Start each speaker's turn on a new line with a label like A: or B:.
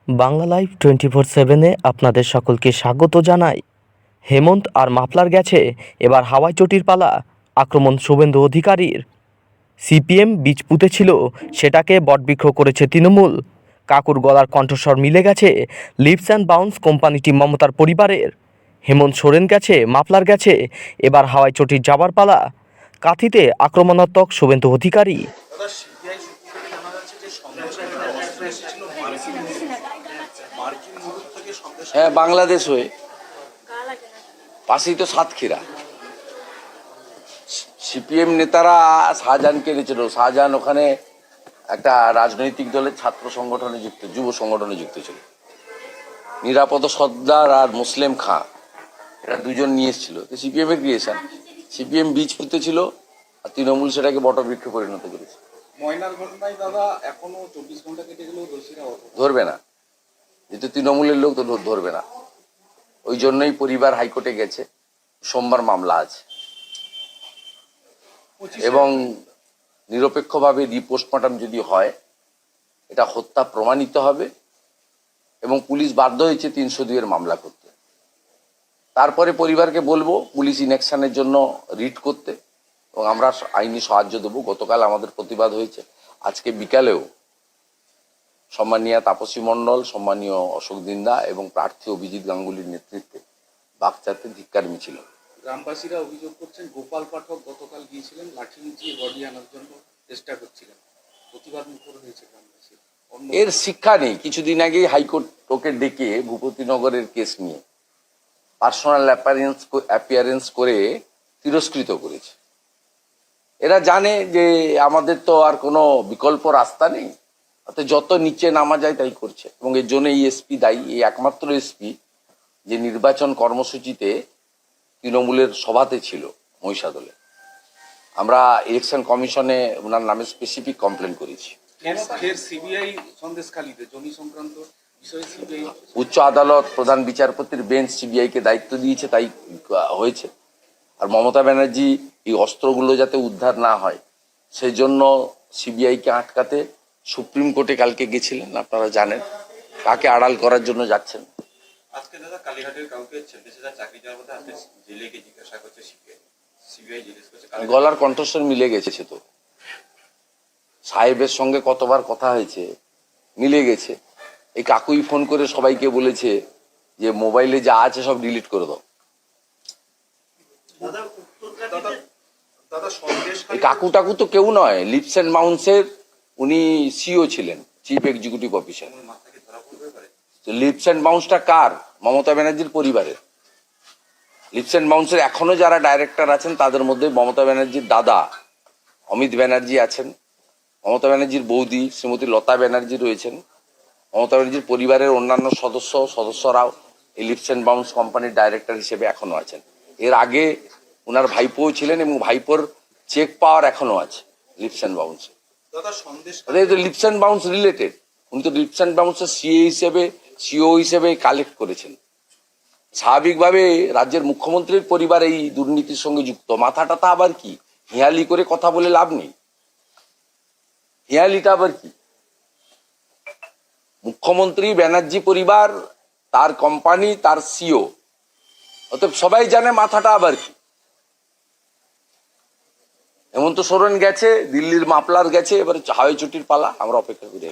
A: Bangla live 24/7-এ আপনাদের সকলকে স্বাগত জানাই। হেমন্ত আর মাফলার গেছে, এবার হাওয়াই চটির পালা। আক্রমণ শুভেন্দু অধিকারীর। সিপিএম বীজ পুঁতেছিল, সেটাকে বটবৃক্ষ করেছে তৃণমূল। কাকুর গলার কণ্ঠস্বর মিলে গেছে লিপস অ্যান্ড বাউন্স কোম্পানিটি মমতার পরিবারের। হেমন্ত সোরেন গেছে, মাফলার গেছে, এবার হাওয়াই চটির যাবার পালা। কাঁথিতে আক্রমণাত্মক শুভেন্দু অধিকারী।
B: হ্যাঁ, বাংলাদেশ হয়ে পাশেই তো সাতক্ষীরা। সিপিএম নেতারা শাহজাহানকে এনেছিল। শাহজাহান ওখানে একটা রাজনৈতিক দলের ছাত্র সংগঠনে যুক্ত, যুব সংগঠনে যুক্ত ছিল। নিরাপদ সর্দার আর মুসলিম খাঁ, এরা দুজন নিয়ে এসেছিল। তো সিপিএম এর ক্রিয়েশন। সিপিএম বীজ পুঁতেছিল আর তৃণমূল সেটাকে বটবৃক্ষ পরিণত করেছে।
C: ময়নার ঘটনায় দাদা এখনো 24 ঘন্টা কেটে গেলেও দোষীরা
B: ধরবে না, যেহেতু তৃণমূলের লোক তো ধরবে না। ওই জন্যই পরিবার হাইকোর্টে গেছে। সোমবার মামলা আছে এবং নিরপেক্ষভাবে রিপোস্টমর্টম যদি হয়, এটা হত্যা প্রমাণিত হবে এবং পুলিশ বাধ্য হয়েছে 302-এর মামলা করতে। তারপরে পরিবারকে বলবো পুলিশ ইনঅ্যাকশনের জন্য রিট করতে এবং আমরা আইনি সাহায্য দেবো। গতকাল আমাদের প্রতিবাদ হয়েছে, আজকে বিকালেও সম্মানীয় তাপসী মণ্ডল, সম্মানীয় অশোক দিন্দা এবং প্রার্থী অভিজিৎ গাঙ্গুলির নেতৃত্বে বাগচাতে ধিক্কার মিছিল।
C: গ্রামবাসীরা অভিযোগ করছেন গোপাল পাঠক গতকাল গিয়েছিলেন লাঠি নিয়ে বডি আনার জন্য চেষ্টা করছিলেন, প্রতিবাদ মুখর হয়েছে গ্রামবাসী।
B: এর শিক্ষা নেই। কিছুদিন আগে হাইকোর্ট ওকে ডেকে ভূপতিনগরের কেস নিয়ে পার্সোনাল অ্যাপিয়ারেন্স করে তিরস্কৃত করেছে। এরা জানে যে আমাদের তো আর কোনো বিকল্প রাস্তা নেই, অর্থাৎ যত নিচে নামা যায় তাই করছে। এবং এর জন্য এই এসপি দায়ী, এই একমাত্র এসপি যে নির্বাচন কর্মসূচিতে তৃণমূলের সভাতে ছিল মহিষাদলে। আমরা ইলেকশন কমিশনে ওনার নামে স্পেসিফিক কমপ্লেন করেছি।
C: সিবিআই সন্দেশখালীতে জমি সংক্রান্ত বিষয়ে সিবিআই
B: উচ্চ আদালত প্রধান বিচারপতির বেঞ্চ সিবিআই কে দায়িত্ব দিয়েছে, তাই হয়েছে। আর মমতা ব্যানার্জি এই অস্ত্রগুলো যাতে উদ্ধার না হয় সেই জন্য সিবিআই কে আটকাতে সুপ্রিম কোর্টে কালকে গেছিলেন। আপনারা জানেন কাকে আড়াল করার জন্য যাচ্ছেন।
D: আজকে দাদা কালীঘাটের কাউকে 26,000 চাকরি দেওয়ার কথা আজকে জেলে গিয়ে জিজ্ঞাসা করছে সিবিআই জিজ্ঞেস করছে।
B: গলার কণ্ঠস্বর মিলে গেছে তো, সাহেবের সঙ্গে কতবার কথা হয়েছে, মিলে গেছে। এই কাকুই ফোন করে সবাইকে বলেছে যে মোবাইলে যা আছে সব ডিলিট করে দাও। এই কাকু টাকু তো কেউ নয়, লিপস অ্যান্ড বাউন্সের উনি সিও ছিলেন, chief executive officer. Leaps and বাউন্সটা কার? মমতা ব্যানার্জির পরিবারের। লিপস অ্যান্ড বাউন্সের এখনো যারা ডাইরেক্টর আছেন তাদের মধ্যে মমতা ব্যানার্জির দাদা অমিত ব্যানার্জি আছেন, মমতা ব্যানার্জির বৌদি শ্রীমতী লতা ব্যানার্জি রয়েছেন, মমতা ব্যানার্জির পরিবারের অন্যান্য সদস্যরাও এই লিপস অ্যান্ড বাউন্স কোম্পানির ডাইরেক্টর হিসেবে এখনো আছেন। এর আগে ওনার ভাইপোও ছিলেন এবং ভাইপোর চেক পাওয়ার এখনো আছে লিপস অ্যান্ড বাউন্সে। Leaps and Bounce related. উনি তো লিপস অ্যান্ড বাউন্সের সিও হিসেবে কালেক্ট করেছেন। স্বাভাবিকভাবে রাজ্যের মুখ্যমন্ত্রীর পরিবার এই দুর্নীতির সঙ্গে যুক্ত। মাথাটা তা আবার কি? হিয়ালি করে কথা বলে লাভ নেই। হিয়ালিটা আবার কি? মুখ্যমন্ত্রী, ব্যানার্জি পরিবার, তার কোম্পানি, তার সিও, অতএব সবাই জানে মাথাটা আবার কি। হেমন্ত সোরেন গেছে, দিল্লির মাফলার গেছে, এবার হাওয়াই চটির পালা। আমরা অপেক্ষা করে আছি।